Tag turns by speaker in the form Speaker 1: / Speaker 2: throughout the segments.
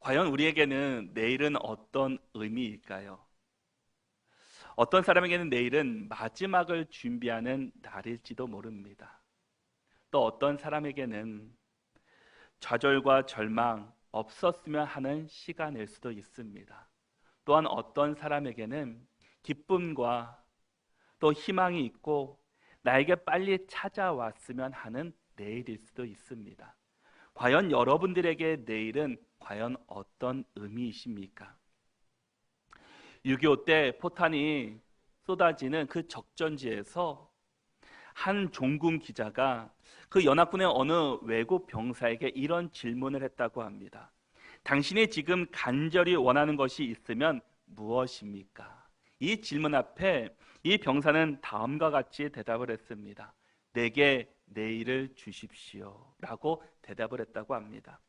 Speaker 1: 과연 우리에게는 내일은 어떤 의미일까요? 어떤 사람에게는 내일은 마지막을 준비하는 날일지도 모릅니다. 또 어떤 사람에게는 좌절과 절망 없었으면 하는 시간일 수도 있습니다. 또한 어떤 사람에게는 기쁨과 또 희망이 있고 나에게 빨리 찾아왔으면 하는 내일일 수도 있습니다. 과연 여러분들에게 내일은 과연 어떤 의미이십니까? 6.25 때 포탄이 쏟아지는 그 적전지에서 한 종군 기자가 그 연합군의 어느 외국 병사에게 이런 질문을 했다고 합니다. 당신이 지금 간절히 원하는 것이 있으면 무엇입니까? 이 질문 앞에 이 병사는 다음과 같이 대답을 했습니다. 내게 내일을 주십시오 라고 대답을 했다고 합니다.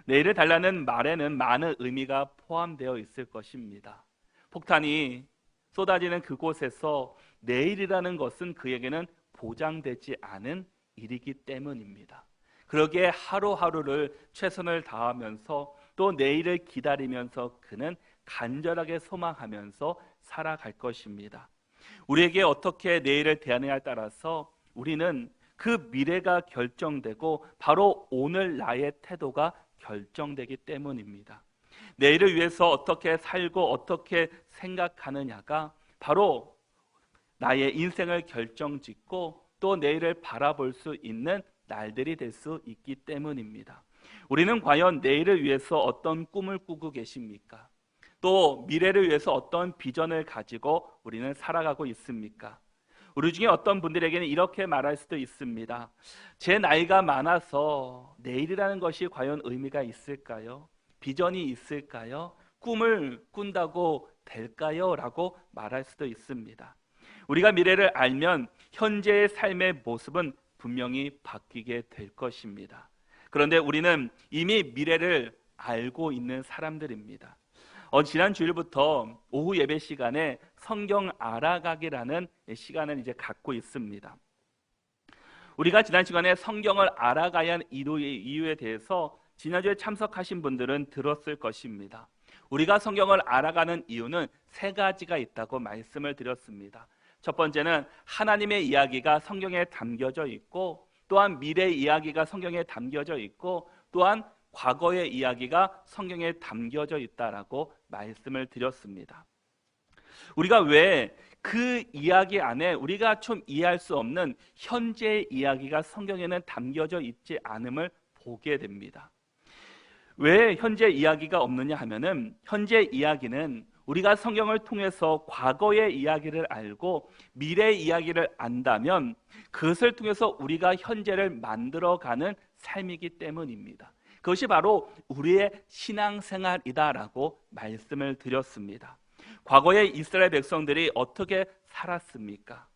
Speaker 1: 내일을 달라는 말에는 많은 의미가 포함되어 있을 것입니다. 폭탄이 쏟아지는 그곳에서 내일이라는 것은 그에게는 보장되지 않은 일이기 때문입니다. 그러기에 하루하루를 최선을 다하면서 또 내일을 기다리면서 그는 간절하게 소망하면서 살아갈 것입니다. 우리에게 어떻게 내일을 대하느냐에 따라서 우리는 그 미래가 결정되고 바로 오늘 나의 태도가 결정되기 때문입니다. 내일을 위해서 어떻게 살고 어떻게 생각하느냐가 바로 나의 인생을 결정짓고 또 내일을 바라볼 수 있는 날들이 될 수 있기 때문입니다. 우리는 과연 내일을 위해서 어떤 꿈을 꾸고 계십니까? 또 미래를 위해서 어떤 비전을 가지고 우리는 살아가고 있습니까? 우리 중에 어떤 분들에게는 이렇게 말할 수도 있습니다. 제 나이가 많아서 내일이라는 것이 과연 의미가 있을까요? 비전이 있을까요? 꿈을 꾼다고 될까요? 라고 말할 수도 있습니다. 우리가 미래를 알면 현재의 삶의 모습은 분명히 바뀌게 될 것입니다. 그런데 우리는 이미 미래를 알고 있는 사람들입니다. 지난 주일부터 오후 예배 시간에 성경 알아가기라는 시간을 이제 갖고 있습니다. 우리가 지난 시간에 성경을 알아가야 하는 이유에 대해서 지난주에 참석하신 분들은 들었을 것입니다. 우리가 성경을 알아가는 이유는 세 가지가 있다고 말씀을 드렸습니다. 첫 번째는 하나님의 이야기가 성경에 담겨져 있고, 또한 미래 이야기가 성경에 담겨져 있고, 또한 과거의 이야기가 성경에 담겨져 있다라고 말씀을 드렸습니다. 우리가 왜 그 이야기 안에 우리가 좀 이해할 수 없는 현재의 이야기가 성경에는 담겨져 있지 않음을 보게 됩니다. 왜 현재 이야기가 없느냐 하면은 현재 이야기는 우리가 성경을 통해서 과거의 이야기를 알고 미래의 이야기를 안다면 그것을 통해서 우리가 현재를 만들어가는 삶이기 때문입니다. 그것이 바로 우리의 신앙생활이다라고 말씀을 드렸습니다. 과거에 이스라엘 백성들이 어떻게 살았습니까?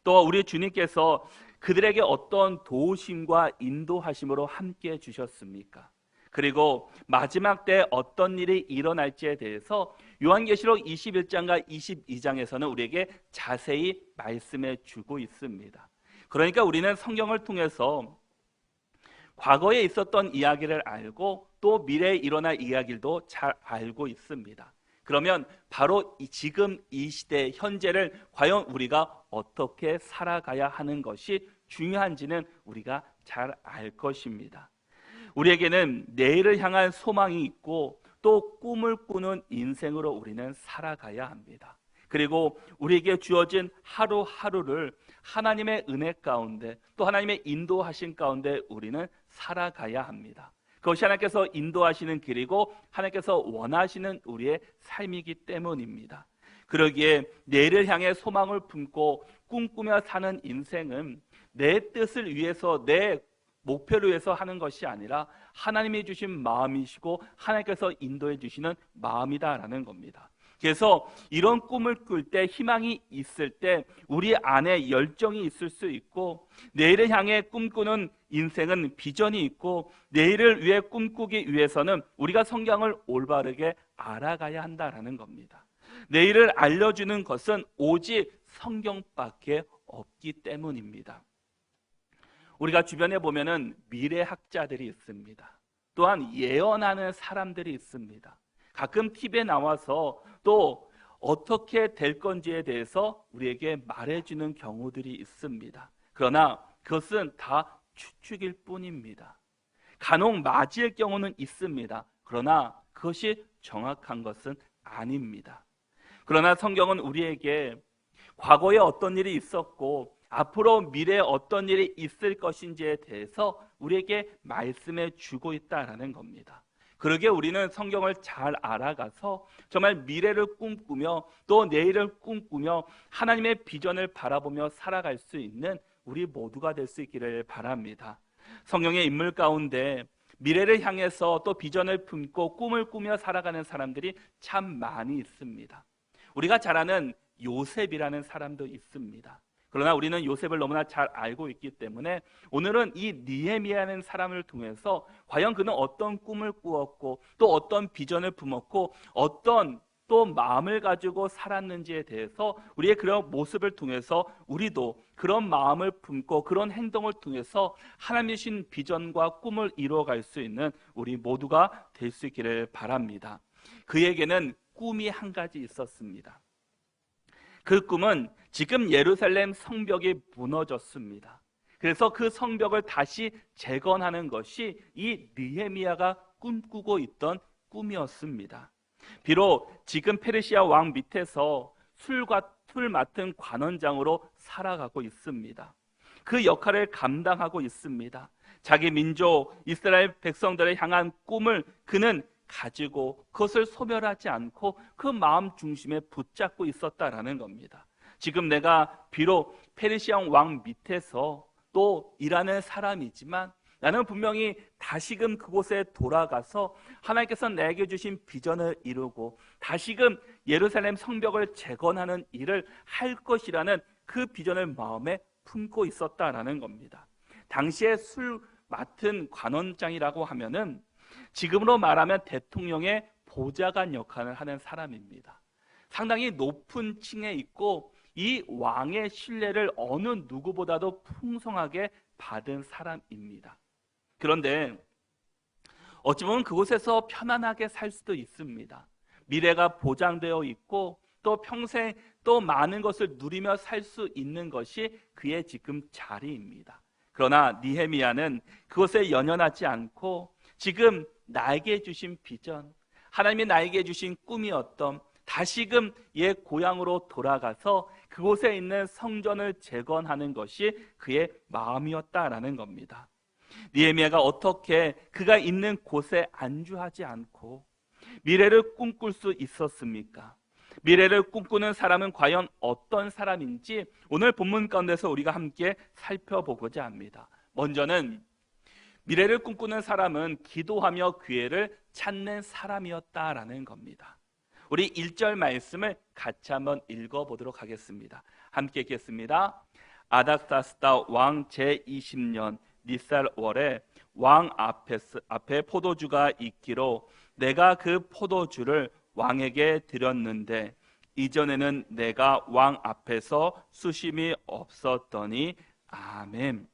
Speaker 1: 또 우리 주님께서 그들에게 어떤 도우심과 인도하심으로 함께 주셨습니까? 그리고 마지막 때 어떤 일이 일어날지에 대해서 요한계시록 21장과 22장에서는 우리에게 자세히 말씀해 주고 있습니다. 그러니까 우리는 성경을 통해서 과거에 있었던 이야기를 알고 또 미래에 일어날 이야기도 잘 알고 있습니다. 그러면 바로 지금 이 시대 현재를 과연 우리가 어떻게 살아가야 하는 것이 중요한지는 우리가 잘 알 것입니다. 우리에게는 내일을 향한 소망이 있고 또 꿈을 꾸는 인생으로 우리는 살아가야 합니다. 그리고 우리에게 주어진 하루하루를 하나님의 은혜 가운데 또 하나님의 인도하신 가운데 우리는 살아가야 합니다. 그것이 하나님께서 인도하시는 길이고 하나님께서 원하시는 우리의 삶이기 때문입니다. 그러기에 내일을 향해 소망을 품고 꿈꾸며 사는 인생은 내 뜻을 위해서 내 목표를 위해서 하는 것이 아니라 하나님이 주신 마음이시고 하나님께서 인도해 주시는 마음이다라는 겁니다. 그래서 이런 꿈을 꿀 때 희망이 있을 때 우리 안에 열정이 있을 수 있고 내일을 향해 꿈꾸는 인생은 비전이 있고 내일을 위해 꿈꾸기 위해서는 우리가 성경을 올바르게 알아가야 한다라는 겁니다. 내일을 알려주는 것은 오직 성경밖에 없기 때문입니다. 우리가 주변에 보면은 미래학자들이 있습니다. 또한 예언하는 사람들이 있습니다. 가끔 TV에 나와서 또 어떻게 될 건지에 대해서 우리에게 말해주는 경우들이 있습니다. 그러나 그것은 다 추측일 뿐입니다. 간혹 맞을 경우는 있습니다. 그러나 그것이 정확한 것은 아닙니다. 그러나 성경은 우리에게 과거에 어떤 일이 있었고 앞으로 미래에 어떤 일이 있을 것인지에 대해서 우리에게 말씀해 주고 있다라는 겁니다. 그러기에 우리는 성경을 잘 알아가서 정말 미래를 꿈꾸며 또 내일을 꿈꾸며 하나님의 비전을 바라보며 살아갈 수 있는 우리 모두가 될 수 있기를 바랍니다. 성경의 인물 가운데 미래를 향해서 또 비전을 품고 꿈을 꾸며 살아가는 사람들이 참 많이 있습니다. 우리가 잘 아는 요셉이라는 사람도 있습니다. 그러나 우리는 요셉을 너무나 잘 알고 있기 때문에 오늘은 이 느헤미야라는 사람을 통해서 과연 그는 어떤 꿈을 꾸었고 또 어떤 비전을 품었고 어떤 또 마음을 가지고 살았는지에 대해서 우리의 그런 모습을 통해서 우리도 그런 마음을 품고 그런 행동을 통해서 하나님이 주신 비전과 꿈을 이루어갈 수 있는 우리 모두가 될 수 있기를 바랍니다. 그에게는 꿈이 한 가지 있었습니다. 그 꿈은 지금 예루살렘 성벽이 무너졌습니다. 그래서 그 성벽을 다시 재건하는 것이 이 느헤미야가 꿈꾸고 있던 꿈이었습니다. 비록 지금 페르시아 왕 밑에서 술 맡은 관원장으로 살아가고 있습니다. 그 역할을 감당하고 있습니다. 자기 민족 이스라엘 백성들을 향한 꿈을 그는 가지고 그것을 소멸하지 않고 그 마음 중심에 붙잡고 있었다라는 겁니다. 지금 내가 비록 페르시아 왕 밑에서 또 일하는 사람이지만 나는 분명히 다시금 그곳에 돌아가서 하나님께서 내게 주신 비전을 이루고 다시금 예루살렘 성벽을 재건하는 일을 할 것이라는 그 비전을 마음에 품고 있었다라는 겁니다. 당시에 술 맡은 관원장이라고 하면은 지금으로 말하면 대통령의 보좌관 역할을 하는 사람입니다. 상당히 높은 층에 있고 이 왕의 신뢰를 어느 누구보다도 풍성하게 받은 사람입니다. 그런데 어찌 보면 그곳에서 편안하게 살 수도 있습니다. 미래가 보장되어 있고 또 평생 또 많은 것을 누리며 살 수 있는 것이 그의 지금 자리입니다. 그러나 느헤미야는 그것에 연연하지 않고 지금 나에게 주신 비전, 하나님이 나에게 주신 꿈이었던 다시금 옛 고향으로 돌아가서 그곳에 있는 성전을 재건하는 것이 그의 마음이었다라는 겁니다. 느헤미야가 어떻게 그가 있는 곳에 안주하지 않고 미래를 꿈꿀 수 있었습니까? 미래를 꿈꾸는 사람은 과연 어떤 사람인지 오늘 본문 가운데서 우리가 함께 살펴보고자 합니다. 먼저는 미래를 꿈꾸는 사람은 기도하며 기회를 찾는 사람이었다라는 겁니다. 우리 1절 말씀을 같이 한번 읽어보도록 하겠습니다. 함께 읽겠습니다. 아닥사스다 왕 제20년 니살월에 왕 앞에 포도주가 있기로 내가 그 포도주를 왕에게 드렸는데 이전에는 내가 왕 앞에서 수심이 없었더니 아멘.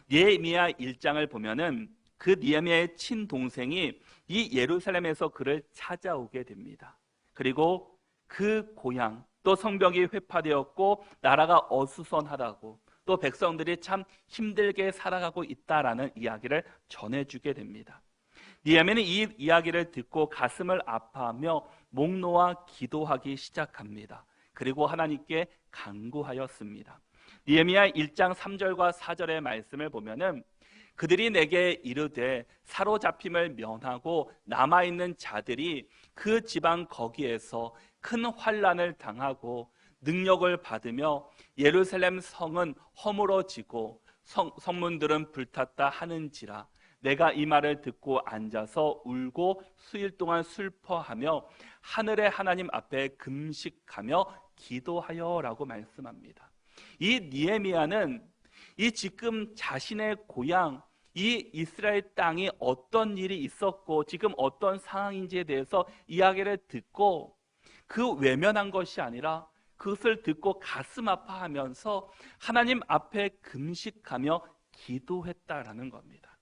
Speaker 1: 느헤미야 1장을 보면은 그 느헤미야의 친동생이 이 예루살렘에서 그를 찾아오게 됩니다. 그리고 그 고향 또 성벽이 회파되었고 나라가 어수선하다고 또 백성들이 참 힘들게 살아가고 있다라는 이야기를 전해주게 됩니다. 느헤미야는 이 이야기를 듣고 가슴을 아파하며 목 놓아 기도하기 시작합니다. 그리고 하나님께 간구하였습니다. 느헤미야 1장 3절과 4절의 말씀을 보면은 그들이 내게 이르되 사로잡힘을 면하고 남아있는 자들이 그 지방 거기에서 큰 환난을 당하고 능력을 받으며 예루살렘 성은 허물어지고 성문들은 불탔다 하는지라 내가 이 말을 듣고 앉아서 울고 수일 동안 슬퍼하며 하늘의 하나님 앞에 금식하며 기도하여라고 말씀합니다. 이 느헤미야는 이 지금 자신의 고향 이 이스라엘 땅이 어떤 일이 있었고 지금 어떤 상황인지에 대해서 이야기를 듣고 그 외면한 것이 아니라 그것을 듣고 가슴 아파하면서 하나님 앞에 금식하며 기도했다라는 겁니다.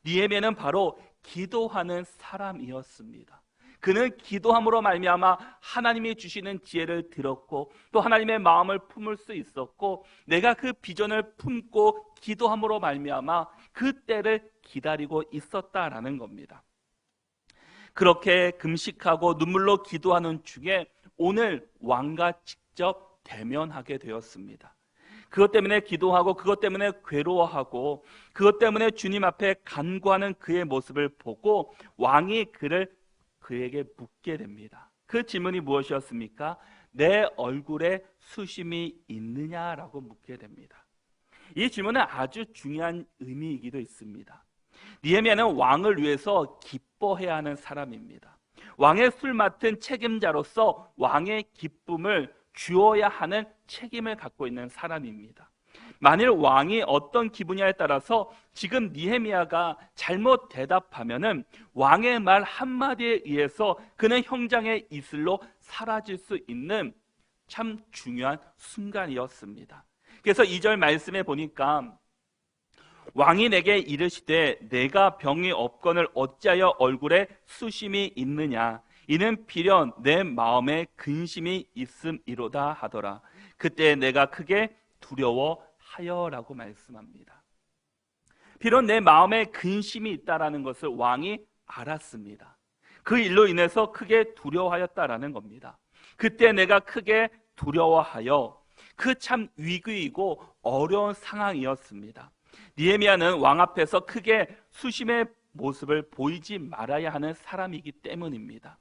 Speaker 1: 느헤미야는 바로 기도하는 사람이었습니다. 그는 기도함으로 말미암아 하나님이 주시는 지혜를 들었고 또 하나님의 마음을 품을 수 있었고 내가 그 비전을 품고 기도함으로 말미암아 그 때를 기다리고 있었다라는 겁니다. 그렇게 금식하고 눈물로 기도하는 중에 오늘 왕과 직접 대면하게 되었습니다. 그것 때문에 기도하고 그것 때문에 괴로워하고 그것 때문에 주님 앞에 간구하는 그의 모습을 보고 왕이 그에게 묻게 됩니다. 그 질문이 무엇이었습니까? 내 얼굴에 수심이 있느냐라고 묻게 됩니다. 이 질문은 아주 중요한 의미이기도 있습니다. 느헤미야는 왕을 위해서 기뻐해야 하는 사람입니다. 왕의 술 맡은 책임자로서 왕의 기쁨을 주어야 하는 책임을 갖고 있는 사람입니다. 만일 왕이 어떤 기분이냐에 따라서 지금 느헤미야가 잘못 대답하면은 왕의 말 한마디에 의해서 그는 형장의 이슬로 사라질 수 있는 참 중요한 순간이었습니다. 그래서 2절 말씀에 보니까 왕이 내게 이르시되 내가 병이 없거늘 어찌하여 얼굴에 수심이 있느냐 이는 비련 내 마음에 근심이 있음이로다 하더라. 그때 내가 크게 두려워하여라고 말씀합니다. 비록 내 마음에 근심이 있다라는 것을 왕이 알았습니다. 그 일로 인해서 크게 두려워하였다라는 겁니다. 그때 내가 크게 두려워하여 그 참 위기이고 어려운 상황이었습니다. 느헤미야는 왕 앞에서 크게 수심의 모습을 보이지 말아야 하는 사람이기 때문입니다.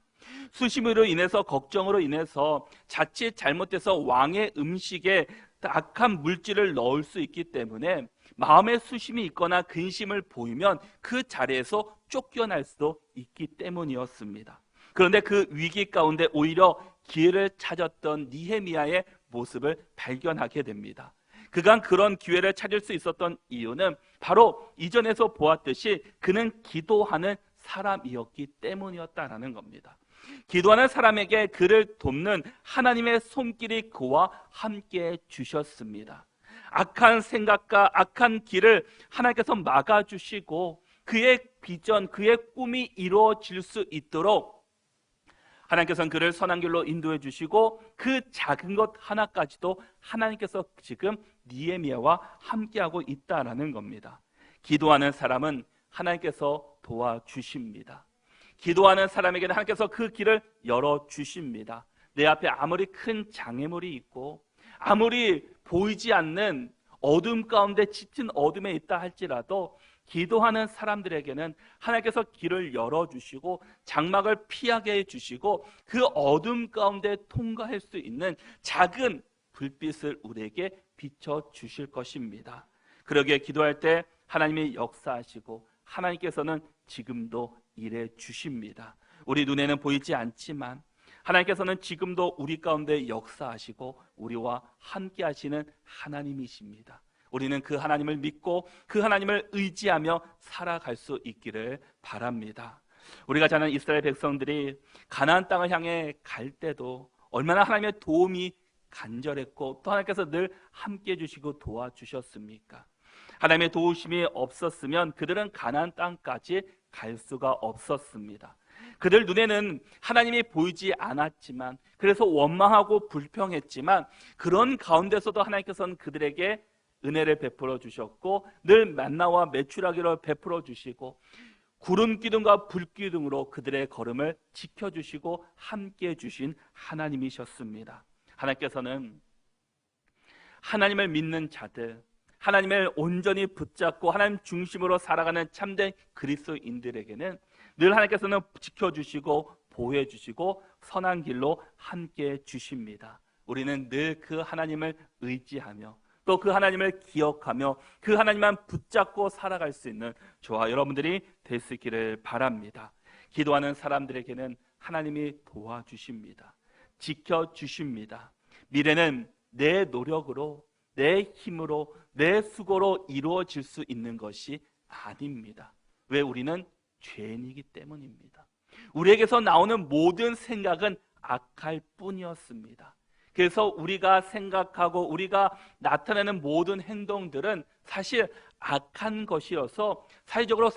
Speaker 1: 수심으로 인해서 걱정으로 인해서 자칫 잘못돼서 왕의 음식에 악한 물질을 넣을 수 있기 때문에 마음에 수심이 있거나 근심을 보이면 그 자리에서 쫓겨날 수도 있기 때문이었습니다. 그런데 그 위기 가운데 오히려 기회를 찾았던 느헤미야의 모습을 발견하게 됩니다. 그간 그런 기회를 찾을 수 있었던 이유는 바로 이전에서 보았듯이 그는 기도하는 사람이었기 때문이었다라는 겁니다. 기도하는 사람에게 그를 돕는 하나님의 손길이 그와 함께 주셨습니다. 악한 생각과 악한 길을 하나님께서 막아주시고 그의 비전, 그의 꿈이 이루어질 수 있도록 하나님께서는 그를 선한 길로 인도해 주시고 그 작은 것 하나까지도 하나님께서 지금 느헤미야와 함께하고 있다라는 겁니다. 기도하는 사람은 하나님께서 도와주십니다. 기도하는 사람에게는 하나님께서 그 길을 열어주십니다. 내 앞에 아무리 큰 장애물이 있고 아무리 보이지 않는 어둠 가운데 짙은 어둠에 있다 할지라도 기도하는 사람들에게는 하나님께서 길을 열어주시고 장막을 피하게 해주시고 그 어둠 가운데 통과할 수 있는 작은 불빛을 우리에게 비춰주실 것입니다. 그러기에 기도할 때 하나님이 역사하시고 하나님께서는 지금도 일해 주십니다. 우리 눈에는 보이지 않지만 하나님께서는 지금도 우리 가운데 역사하시고 우리와 함께 하시는 하나님이십니다. 우리는 그 하나님을 믿고 그 하나님을 의지하며 살아갈 수 있기를 바랍니다. 우리가 잘 아는 이스라엘 백성들이 가나안 땅을 향해 갈 때도 얼마나 하나님의 도움이 간절했고 또 하나님께서 늘 함께 해주시고 도와주셨습니까? 하나님의 도우심이 없었으면 그들은 가나안 땅까지 갈 수가 없었습니다. 그들 눈에는 하나님이 보이지 않았지만 그래서 원망하고 불평했지만 그런 가운데서도 하나님께서는 그들에게 은혜를 베풀어 주셨고 늘 만나와 메추라기를 베풀어 주시고 구름 기둥과 불 기둥으로 그들의 걸음을 지켜주시고 함께해 주신 하나님이셨습니다. 하나님께서는 하나님을 믿는 자들, 하나님을 온전히 붙잡고 하나님 중심으로 살아가는 참된 그리스도인들에게는 늘 하나님께서는 지켜주시고 보호해 주시고 선한 길로 함께해 주십니다. 우리는 늘 그 하나님을 의지하며 또 그 하나님을 기억하며 그 하나님만 붙잡고 살아갈 수 있는 저와 여러분들이 될 수 있기를 바랍니다. 기도하는 사람들에게는 하나님이 도와주십니다. 지켜주십니다. 미래는 내 노력으로 내 힘으로 내 수고로 이루어질 수 있는 것이 아닙니다. 왜? 우리는 죄인이기 때문입니다. 우리에게서 나오는 모든 생각은 악할 뿐이었습니다. 그래서 우리가 생각하고 우리가 나타내는 모든 행동들은 사실 악한 것이어서 사회적으로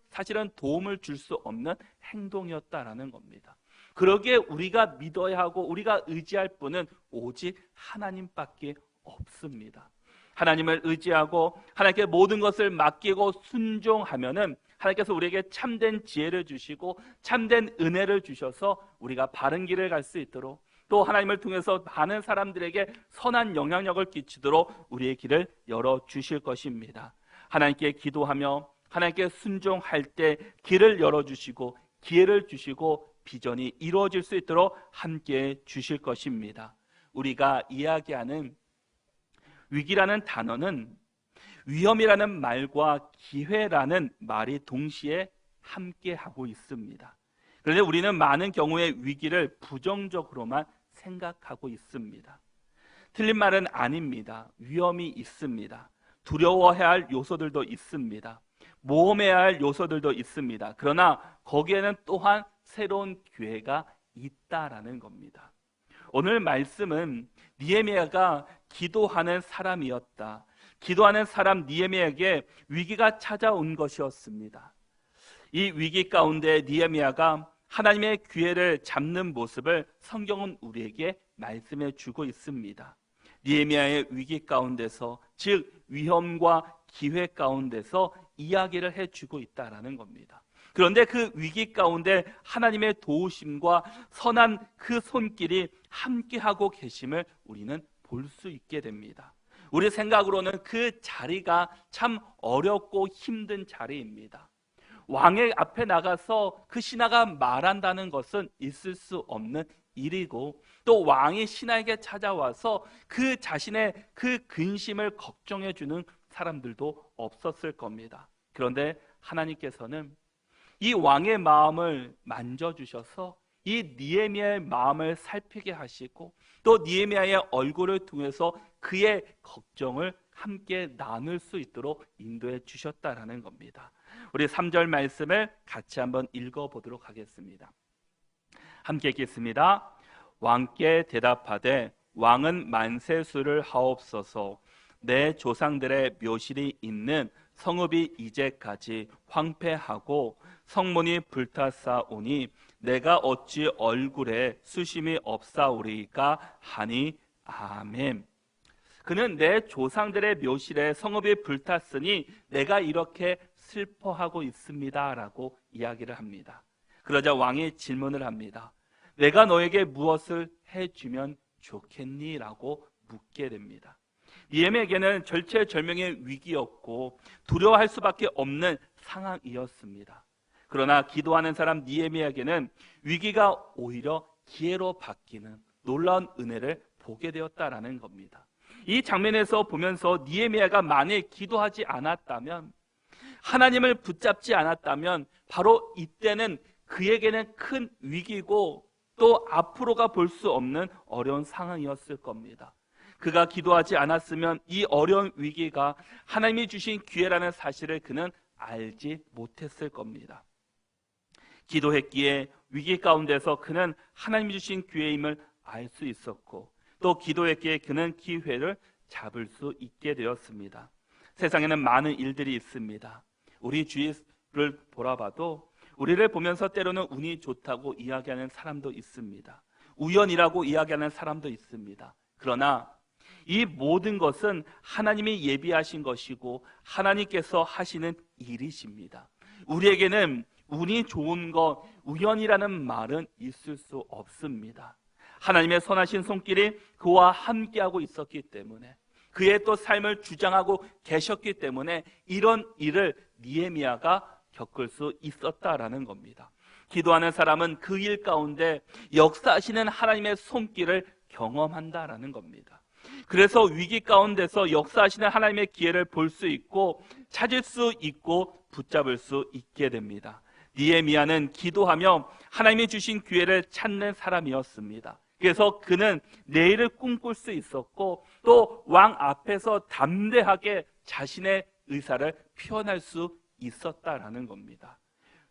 Speaker 1: 사실은 도움을 줄 수 없는 행동이었다라는 겁니다. 그러기에 우리가 믿어야 하고 우리가 의지할 분은 오직 하나님밖에 없습니다. 하나님을 의지하고 하나님께 모든 것을 맡기고 순종하면은 하나님께서 우리에게 참된 지혜를 주시고 참된 은혜를 주셔서 우리가 바른 길을 갈 수 있도록, 또 하나님을 통해서 많은 사람들에게 선한 영향력을 끼치도록 우리의 길을 열어주실 것입니다. 하나님께 기도하며 하나님께 순종할 때 길을 열어주시고 기회를 주시고 비전이 이루어질 수 있도록 함께해 주실 것입니다. 우리가 이야기하는 위기라는 단어는 위험이라는 말과 기회라는 말이 동시에 함께하고 있습니다. 그런데 우리는 많은 경우에 위기를 부정적으로만 생각하고 있습니다. 틀린 말은 아닙니다. 위험이 있습니다. 두려워해야 할 요소들도 있습니다. 모험해야 할 요소들도 있습니다. 그러나 거기에는 또한 새로운 기회가 있다라는 겁니다. 오늘 말씀은 느헤미야가 기도하는 사람이었다. 기도하는 사람 느헤미야에게 위기가 찾아온 것이었습니다. 이 위기 가운데 느헤미야가 하나님의 기회를 잡는 모습을 성경은 우리에게 말씀해 주고 있습니다. 느헤미야의 위기 가운데서, 즉 위험과 기회 가운데서 이야기를 해주고 있다라는 겁니다. 그런데 그 위기 가운데 하나님의 도우심과 선한 그 손길이 함께하고 계심을 우리는 볼 수 있게 됩니다. 우리 생각으로는 그 자리가 참 어렵고 힘든 자리입니다. 왕의 앞에 나가서 그 신하가 말한다는 것은 있을 수 없는 일이고, 또 왕이 신하에게 찾아와서 그 자신의 그 근심을 걱정해 주는 사람들도 없었을 겁니다. 그런데 하나님께서는 이 왕의 마음을 만져주셔서 이 느헤미야의 마음을 살피게 하시고, 또 느헤미야의 얼굴을 통해서 그의 걱정을 함께 나눌 수 있도록 인도해 주셨다라는 겁니다. 우리 3절 말씀을 같이 한번 읽어보도록 하겠습니다. 함께 읽겠습니다. 왕께 대답하되 왕은 만세수를 하옵소서. 내 조상들의 묘실이 있는 성읍이 이제까지 황폐하고 성문이 불탔사오니 내가 어찌 얼굴에 수심이 없사오리까 하니 아멘. 그는 내 조상들의 묘실에 성읍이 불탔으니 내가 이렇게 슬퍼하고 있습니다 라고 이야기를 합니다. 그러자 왕이 질문을 합니다. 내가 너에게 무엇을 해주면 좋겠니? 라고 묻게 됩니다. 느헤미야에게는 절체절명의 위기였고 두려워할 수밖에 없는 상황이었습니다. 그러나 기도하는 사람 느헤미야에게는 위기가 오히려 기회로 바뀌는 놀라운 은혜를 보게 되었다라는 겁니다. 이 장면에서 보면서 느헤미야가 만일 기도하지 않았다면, 하나님을 붙잡지 않았다면 바로 이때는 그에게는 큰 위기고 또 앞으로가 볼 수 없는 어려운 상황이었을 겁니다. 그가 기도하지 않았으면 이 어려운 위기가 하나님이 주신 기회라는 사실을 그는 알지 못했을 겁니다. 기도했기에 위기 가운데서 그는 하나님이 주신 기회임을 알 수 있었고, 또 기도했기에 그는 기회를 잡을 수 있게 되었습니다. 세상에는 많은 일들이 있습니다. 우리 주위를 돌아봐도 우리를 보면서 때로는 운이 좋다고 이야기하는 사람도 있습니다. 우연이라고 이야기하는 사람도 있습니다. 그러나 이 모든 것은 하나님이 예비하신 것이고 하나님께서 하시는 일이십니다. 우리에게는 운이 좋은 것, 우연이라는 말은 있을 수 없습니다. 하나님의 선하신 손길이 그와 함께하고 있었기 때문에, 그의 또 삶을 주장하고 계셨기 때문에 이런 일을 느헤미야가 겪을 수 있었다라는 겁니다. 기도하는 사람은 그 일 가운데 역사하시는 하나님의 손길을 경험한다라는 겁니다. 그래서 위기 가운데서 역사하시는 하나님의 기회를 볼 수 있고 찾을 수 있고 붙잡을 수 있게 됩니다. 느헤미야는 기도하며 하나님이 주신 기회를 찾는 사람이었습니다. 그래서 그는 내일을 꿈꿀 수 있었고 또 왕 앞에서 담대하게 자신의 의사를 표현할 수 있었다라는 겁니다.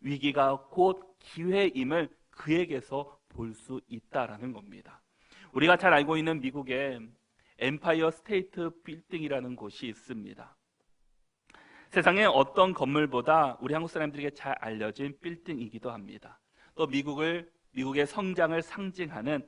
Speaker 1: 위기가 곧 기회임을 그에게서 볼 수 있다라는 겁니다. 우리가 잘 알고 있는 미국에 엠파이어 스테이트 빌딩이라는 곳이 있습니다. 세상에 어떤 건물보다 우리 한국 사람들에게 잘 알려진 빌딩이기도 합니다. 또 미국의 성장을 상징하는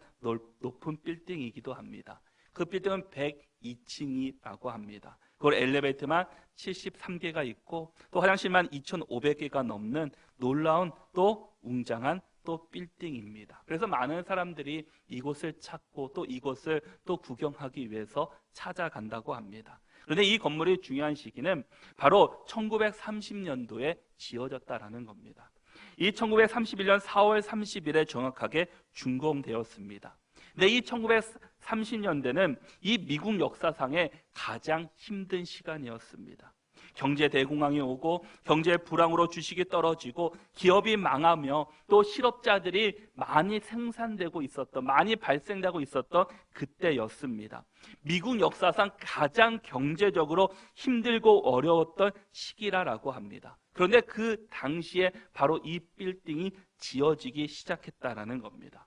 Speaker 1: 높은 빌딩이기도 합니다. 그 빌딩은 102층이라고 합니다. 그걸 엘리베이터만 73개가 있고 또 화장실만 2,500개가 넘는 놀라운 또 웅장한 또 빌딩입니다. 그래서 많은 사람들이 이곳을 찾고 또 이곳을 또 구경하기 위해서 찾아간다고 합니다. 그런데 이 건물이 중요한 시기는 바로 1930년도에 지어졌다라는 겁니다. 이 1931년 4월 30일에 정확하게 준공되었습니다. 근데 이 1930년대는 이 미국 역사상의 가장 힘든 시간이었습니다. 경제 대공황이 오고 경제 불황으로 주식이 떨어지고 기업이 망하며 또 실업자들이 많이 많이 발생되고 있었던 그때였습니다. 미국 역사상 가장 경제적으로 힘들고 어려웠던 시기라고 합니다. 그런데 그 당시에 바로 이 빌딩이 지어지기 시작했다라는 겁니다.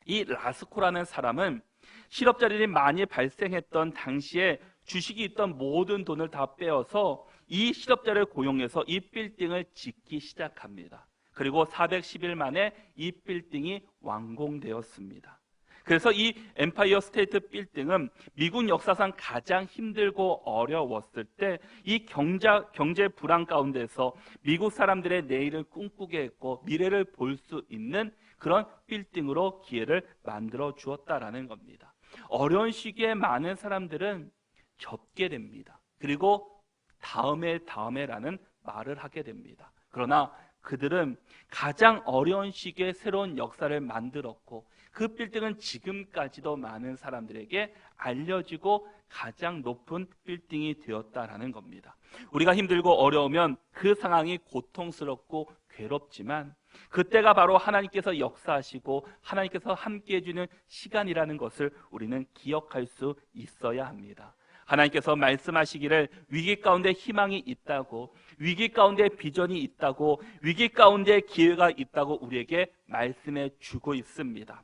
Speaker 1: 이 라스코라는 사람은 실업자들이 많이 발생했던 당시에 주식이 있던 모든 돈을 다 빼어서 이 실업자를 고용해서 이 빌딩을 짓기 시작합니다. 그리고 410일 만에 이 빌딩이 완공되었습니다. 그래서 이 엠파이어 스테이트 빌딩은 미국 역사상 가장 힘들고 어려웠을 때 이 경제 불안 가운데서 미국 사람들의 내일을 꿈꾸게 했고 미래를 볼 수 있는 그런 빌딩으로 기회를 만들어 주었다라는 겁니다. 어려운 시기에 많은 사람들은 접게 됩니다. 그리고 다음에라는 말을 하게 됩니다. 그러나 그들은 가장 어려운 시기에 새로운 역사를 만들었고 그 빌딩은 지금까지도 많은 사람들에게 알려지고 가장 높은 빌딩이 되었다라는 겁니다. 우리가 힘들고 어려우면 그 상황이 고통스럽고 괴롭지만 그때가 바로 하나님께서 역사하시고 하나님께서 함께해 주는 시간이라는 것을 우리는 기억할 수 있어야 합니다. 하나님께서 말씀하시기를 위기 가운데 희망이 있다고, 위기 가운데 비전이 있다고, 위기 가운데 기회가 있다고 우리에게 말씀해 주고 있습니다.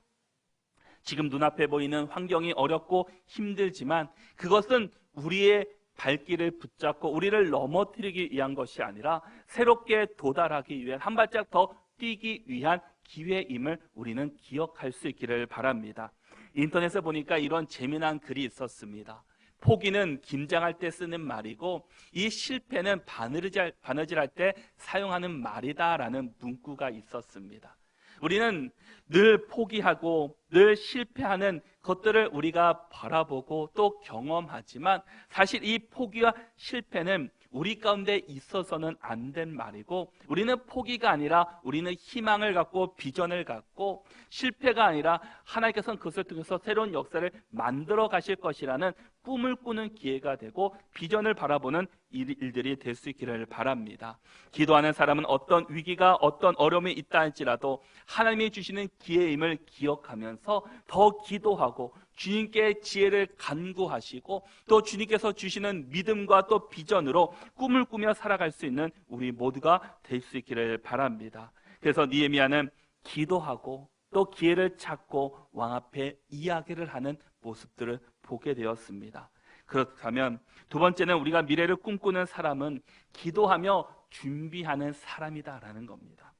Speaker 1: 지금 눈앞에 보이는 환경이 어렵고 힘들지만 그것은 우리의 발길을 붙잡고 우리를 넘어뜨리기 위한 것이 아니라 새롭게 도달하기 위한 한 발짝 더 뛰기 위한 기회임을 우리는 기억할 수 있기를 바랍니다. 인터넷에 보니까 이런 재미난 글이 있었습니다. 포기는 김장할 때 쓰는 말이고 이 실패는 바느질할 때 사용하는 말이다라는 문구가 있었습니다. 우리는 늘 포기하고 늘 실패하는 것들을 우리가 바라보고 또 경험하지만 사실 이 포기와 실패는 우리 가운데 있어서는 안 된 말이고 우리는 포기가 아니라 우리는 희망을 갖고 비전을 갖고 실패가 아니라 하나님께서는 그것을 통해서 새로운 역사를 만들어 가실 것이라는 꿈을 꾸는 기회가 되고 비전을 바라보는 일들이 될 수 있기를 바랍니다. 기도하는 사람은 어떤 위기가 어떤 어려움이 있다 할지라도 하나님이 주시는 기회임을 기억하면서 더 기도하고 주님께 지혜를 간구하시고 또 주님께서 주시는 믿음과 또 비전으로 꿈을 꾸며 살아갈 수 있는 우리 모두가 될 수 있기를 바랍니다. 그래서 느헤미야는 기도하고 또 기회를 찾고 왕 앞에 이야기를 하는 모습들을 보게 되었습니다. 그렇다면 두 번째는 우리가 미래를 꿈꾸는 사람은 기도하며 준비하는 사람이다라는 겁니다.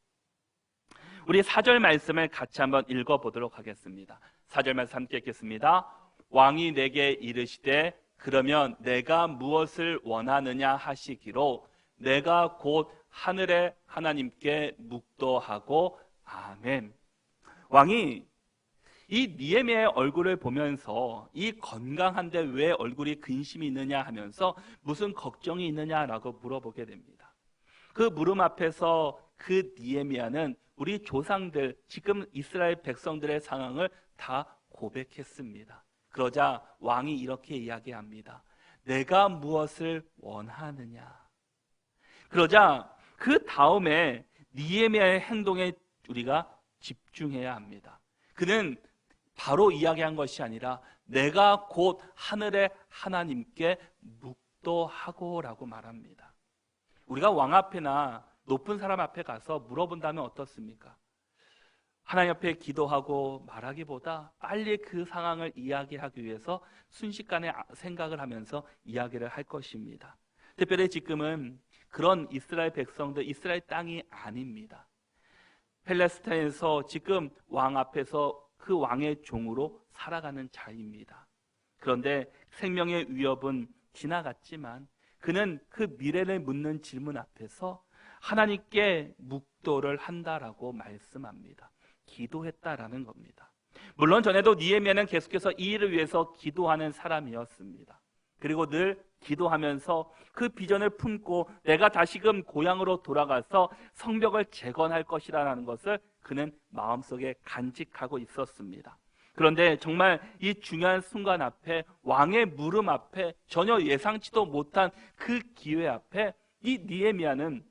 Speaker 1: 우리 4절 말씀을 같이 한번 읽어보도록 하겠습니다. 4절 말씀 함께 읽겠습니다. 왕이 내게 이르시되 그러면 내가 무엇을 원하느냐 하시기로 내가 곧 하늘의 하나님께 묵도하고 아멘. 왕이 이 느헤미야의 얼굴을 보면서 이 건강한데 왜 얼굴이 근심이 있느냐 하면서 무슨 걱정이 있느냐라고 물어보게 됩니다. 그 물음 앞에서 그 느헤미야는 우리 조상들 지금 이스라엘 백성들의 상황을 다 고백했습니다. 그러자 왕이 이렇게 이야기합니다. 내가 무엇을 원하느냐. 그러자 그 다음에 느헤미야의 행동에 우리가 집중해야 합니다. 그는 바로 이야기한 것이 아니라 내가 곧 하늘의 하나님께 묵도하고라고 말합니다. 우리가 왕 앞에나 높은 사람 앞에 가서 물어본다면 어떻습니까? 하나님 앞에 기도하고 말하기보다 빨리 그 상황을 이야기하기 위해서 순식간에 생각을 하면서 이야기를 할 것입니다. 특별히 지금은 그런 이스라엘 백성들, 이스라엘 땅이 아닙니다. 팔레스타인에서 지금 왕 앞에서 그 왕의 종으로 살아가는 자입니다. 그런데 생명의 위협은 지나갔지만 그는 그 미래를 묻는 질문 앞에서 하나님께 묵도를 한다라고 말씀합니다. 기도했다라는 겁니다. 물론 전에도 느헤미야는 계속해서 이 일을 위해서 기도하는 사람이었습니다. 그리고 늘 기도하면서 그 비전을 품고 내가 다시금 고향으로 돌아가서 성벽을 재건할 것이라는 것을 그는 마음속에 간직하고 있었습니다. 그런데 정말 이 중요한 순간 앞에, 왕의 물음 앞에, 전혀 예상치도 못한 그 기회 앞에 이 느헤미야는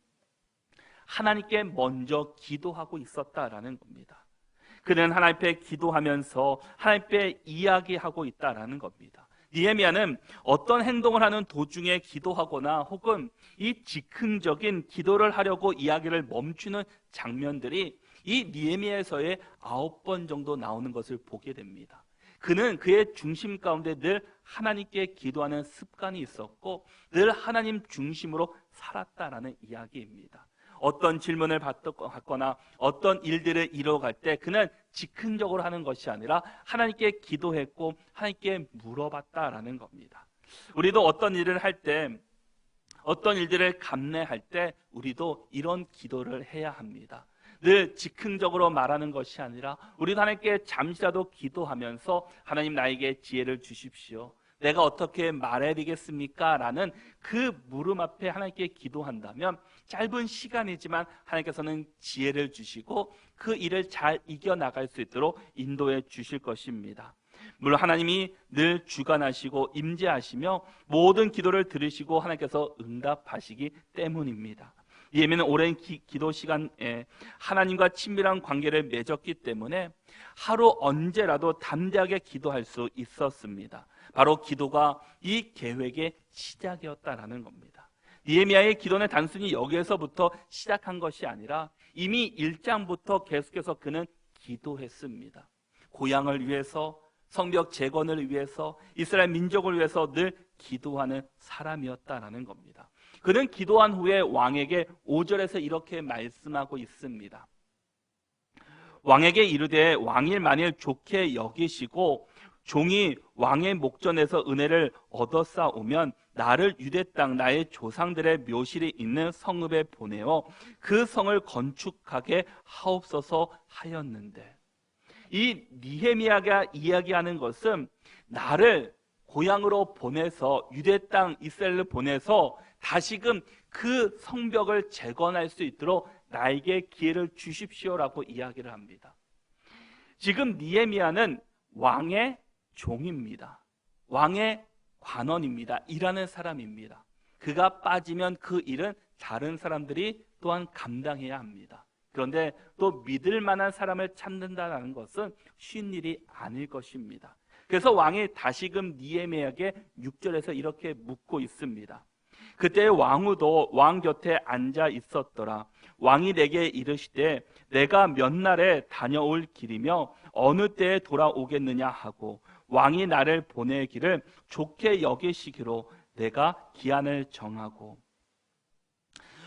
Speaker 1: 하나님께 먼저 기도하고 있었다라는 겁니다. 그는 하나님 앞에 기도하면서 하나님 앞에 이야기하고 있다라는 겁니다. 느헤미야는 어떤 행동을 하는 도중에 기도하거나 혹은 이 즉흥적인 기도를 하려고 이야기를 멈추는 장면들이 이 느헤미야에서의 9번 정도 나오는 것을 보게 됩니다. 그는 그의 중심 가운데 늘 하나님께 기도하는 습관이 있었고 늘 하나님 중심으로 살았다라는 이야기입니다. 어떤 질문을 받거나 어떤 일들을 이뤄갈 때 그는 즉흥적으로 하는 것이 아니라 하나님께 기도했고 하나님께 물어봤다라는 겁니다. 우리도 어떤 일을 할 때, 어떤 일들을 감내할 때 우리도 이런 기도를 해야 합니다. 늘 즉흥적으로 말하는 것이 아니라 우리도 하나님께 잠시라도 기도하면서 하나님 나에게 지혜를 주십시오. 내가 어떻게 말해야 되겠습니까? 라는 그 물음 앞에 하나님께 기도한다면 짧은 시간이지만 하나님께서는 지혜를 주시고 그 일을 잘 이겨나갈 수 있도록 인도해 주실 것입니다. 물론 하나님이 늘 주관하시고 임재하시며 모든 기도를 들으시고 하나님께서 응답하시기 때문입니다. 느헤미야는 오랜 기도 시간에 하나님과 친밀한 관계를 맺었기 때문에 하루 언제라도 담대하게 기도할 수 있었습니다. 바로 기도가 이 계획의 시작이었다라는 겁니다. 느헤미야의 기도는 단순히 여기에서부터 시작한 것이 아니라 이미 1장부터 계속해서 그는 기도했습니다. 고향을 위해서, 성벽 재건을 위해서, 이스라엘 민족을 위해서 늘 기도하는 사람이었다라는 겁니다. 그는 기도한 후에 왕에게 5절에서 이렇게 말씀하고 있습니다. 왕에게 이르되 왕이 만일 좋게 여기시고 종이 왕의 목전에서 은혜를 얻어싸오면 나를 유대 땅 나의 조상들의 묘실이 있는 성읍에 보내어 그 성을 건축하게 하옵소서 하였는데, 이 느헤미야가 이야기하는 것은 나를 고향으로 보내서 유대 땅 이스라엘을 보내서 다시금 그 성벽을 재건할 수 있도록 나에게 기회를 주십시오라고 이야기를 합니다. 지금 느헤미야는 왕의 종입니다. 왕의 관원입니다. 일하는 사람입니다. 그가 빠지면 그 일은 다른 사람들이 또한 감당해야 합니다. 그런데 또 믿을 만한 사람을 찾는다는 것은 쉬운 일이 아닐 것입니다. 그래서 왕이 다시금 느헤미야에게 6절에서 이렇게 묻고 있습니다. 그때 왕후도 왕 곁에 앉아 있었더라. 왕이 내게 이르시되 내가 몇 날에 다녀올 길이며 어느 때에 돌아오겠느냐 하고 왕이 나를 보내기를 좋게 여기시기로 내가 기한을 정하고.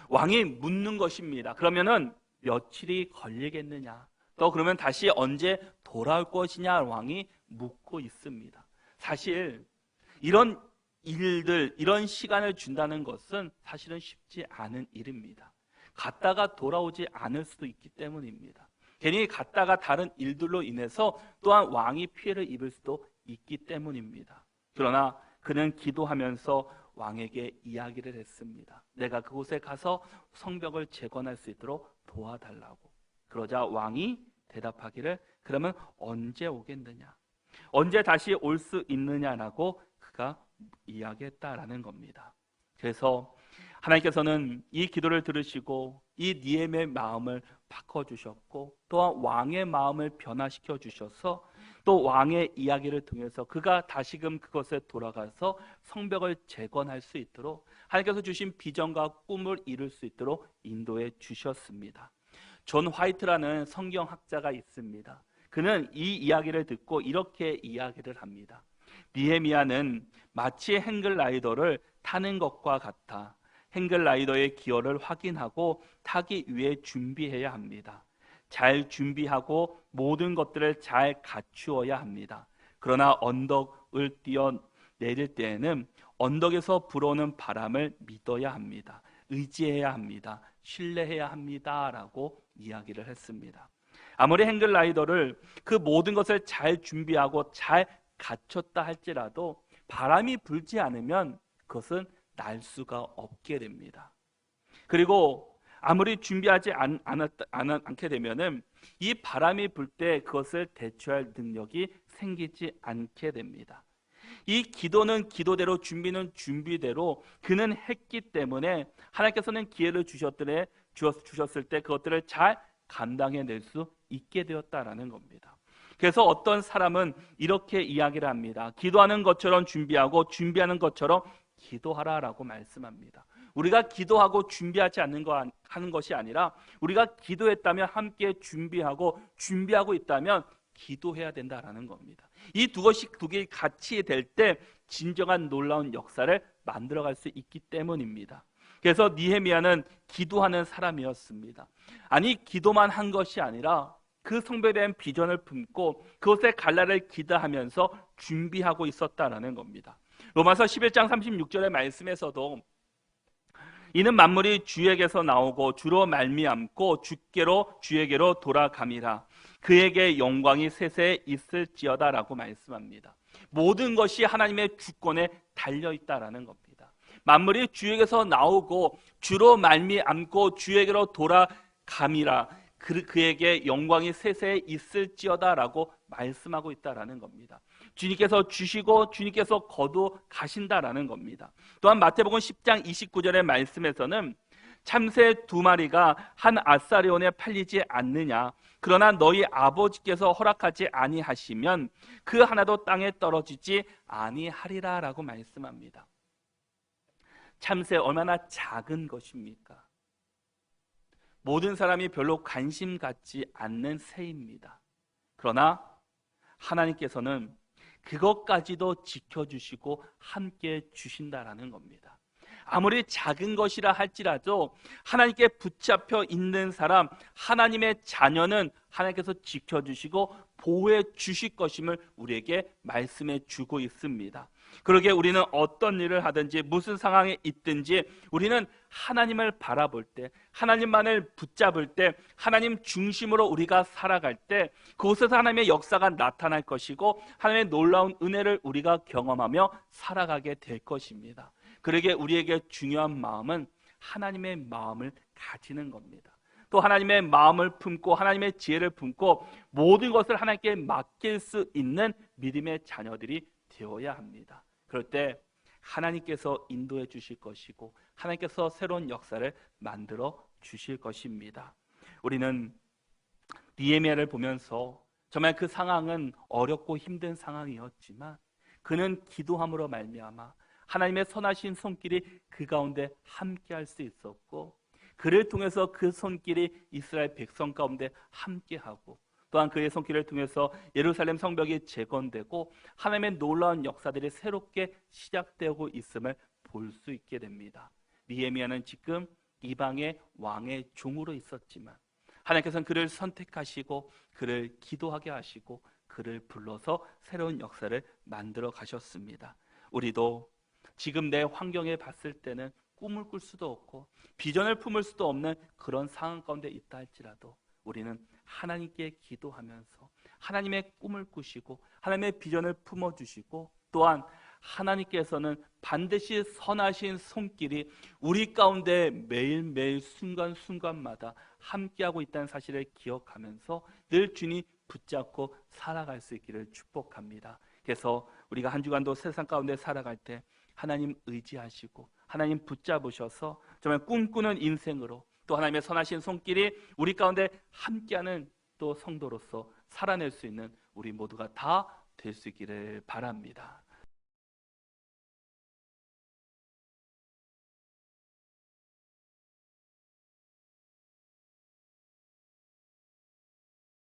Speaker 1: 왕이 묻는 것입니다. 그러면은 며칠이 걸리겠느냐, 또 그러면 다시 언제 돌아올 것이냐 왕이 묻고 있습니다. 사실 이런 일들, 이런 시간을 준다는 것은 사실은 쉽지 않은 일입니다. 갔다가 돌아오지 않을 수도 있기 때문입니다. 괜히 갔다가 다른 일들로 인해서 또한 왕이 피해를 입을 수도 있기 때문입니다. 그러나 그는 기도하면서 왕에게 이야기를 했습니다. 내가 그곳에 가서 성벽을 재건할 수 있도록 도와달라고. 그러자 왕이 대답하기를 그러면 언제 오겠느냐, 언제 다시 올 수 있느냐라고 그가 이야기했다라는 겁니다. 그래서 하나님께서는 이 기도를 들으시고 이 느헤미야의 마음을 바꿔주셨고 또한 왕의 마음을 변화시켜 주셔서 또 왕의 이야기를 통해서 그가 다시금 그것에 돌아가서 성벽을 재건할 수 있도록 하나님께서 주신 비전과 꿈을 이룰 수 있도록 인도해 주셨습니다. 존 화이트라는 성경학자가 있습니다. 그는 이 이야기를 듣고 이렇게 이야기를 합니다. 느헤미야는 마치 행글 라이더를 타는 것과 같아 행글라이더의 기어를 확인하고 타기 위해 준비해야 합니다. 잘 준비하고 모든 것들을 잘 갖추어야 합니다. 그러나 언덕을 뛰어내릴 때에는 언덕에서 불어오는 바람을 믿어야 합니다. 의지해야 합니다. 신뢰해야 합니다. 라고 이야기를 했습니다. 아무리 행글라이더를 그 모든 것을 잘 준비하고 잘 갖췄다 할지라도 바람이 불지 않으면 그것은 날 수가 없게 됩니다. 그리고 아무리 준비하지 않게 되면은 이 바람이 불 때 그것을 대처할 능력이 생기지 않게 됩니다. 이 기도는 기도대로, 준비는 준비대로 그는 했기 때문에 하나님께서는 기회를 주셨을 때 그것들을 잘 감당해낼 수 있게 되었다라는 겁니다. 그래서 어떤 사람은 이렇게 이야기를 합니다. 기도하는 것처럼 준비하고 준비하는 것처럼 기도하라라고 말씀합니다. 우리가 기도하고 준비하지 하는 것이 아니라 우리가 기도했다면 함께 준비하고 있다면 기도해야 된다라는 겁니다. 이 두 개가 같이 될 때 진정한 놀라운 역사를 만들어갈 수 있기 때문입니다. 그래서 느헤미야는 기도하는 사람이었습니다. 아니, 기도만 한 것이 아니라 그 성벽에 대한 비전을 품고 그것에 갈 날을 기대하면서 준비하고 있었다라는 겁니다. 로마서 11장 36절의 말씀에서도 이는 만물이 주에게서 나오고 주로 말미암고 주에게로 돌아감이라. 그에게 영광이 세세에 있을지어다라고 말씀합니다. 모든 것이 하나님의 주권에 달려있다라는 겁니다. 만물이 주에게서 나오고 주로 말미암고 주에게로 돌아감이라. 그에게 영광이 세세에 있을지어다라고 말씀하고 있다라는 겁니다. 주님께서 주시고 주님께서 거두 가신다라는 겁니다. 또한 마태복음 10장 29절의 말씀에서는 참새 2마리가 한 아사리온에 팔리지 않느냐, 그러나 너희 아버지께서 허락하지 아니하시면 그 하나도 땅에 떨어지지 아니하리라 라고 말씀합니다. 참새 얼마나 작은 것입니까? 모든 사람이 별로 관심 갖지 않는 새입니다. 그러나 하나님께서는 그것까지도 지켜주시고 함께 주신다라는 겁니다. 아무리 작은 것이라 할지라도 하나님께 붙잡혀 있는 사람, 하나님의 자녀는 하나님께서 지켜주시고 보호해 주실 것임을 우리에게 말씀해 주고 있습니다. 그러기에 우리는 어떤 일을 하든지 무슨 상황에 있든지 우리는 하나님을 바라볼 때, 하나님만을 붙잡을 때, 하나님 중심으로 우리가 살아갈 때 그곳에서 하나님의 역사가 나타날 것이고 하나님의 놀라운 은혜를 우리가 경험하며 살아가게 될 것입니다. 그러기에 우리에게 중요한 마음은 하나님의 마음을 가지는 겁니다. 또 하나님의 마음을 품고 하나님의 지혜를 품고 모든 것을 하나님께 맡길 수 있는 믿음의 자녀들이 되어야 합니다. 그럴 때 하나님께서 인도해 주실 것이고 하나님께서 새로운 역사를 만들어 주실 것입니다. 우리는 느헤미야를 보면서 정말 그 상황은 어렵고 힘든 상황이었지만 그는 기도함으로 말미암아 하나님의 선하신 손길이 그 가운데 함께할 수 있었고 그를 통해서 그 손길이 이스라엘 백성 가운데 함께하고 또한 그의 손길을 통해서 예루살렘 성벽이 재건되고 하나님의 놀라운 역사들이 새롭게 시작되고 있음을 볼 수 있게 됩니다. 느헤미야는 지금 이방의 왕의 종으로 있었지만 하나님께서는 그를 선택하시고 그를 기도하게 하시고 그를 불러서 새로운 역사를 만들어 가셨습니다. 우리도 지금 내 환경에 봤을 때는 꿈을 꿀 수도 없고 비전을 품을 수도 없는 그런 상황 가운데 있다 할지라도 우리는 하나님께 기도하면서 하나님의 꿈을 꾸시고 하나님의 비전을 품어주시고 또한 하나님께서는 반드시 선하신 손길이 우리 가운데 매일매일 순간순간마다 함께하고 있다는 사실을 기억하면서 늘 주님 붙잡고 살아갈 수 있기를 축복합니다. 그래서 우리가 한 주간도 세상 가운데 살아갈 때 하나님 의지하시고 하나님 붙잡으셔서 정말 꿈꾸는 인생으로 또 하나님의 선하신 손길이 우리 가운데 함께하는 또 성도로서 살아낼 수 있는 우리 모두가 다 될 수 있기를 바랍니다.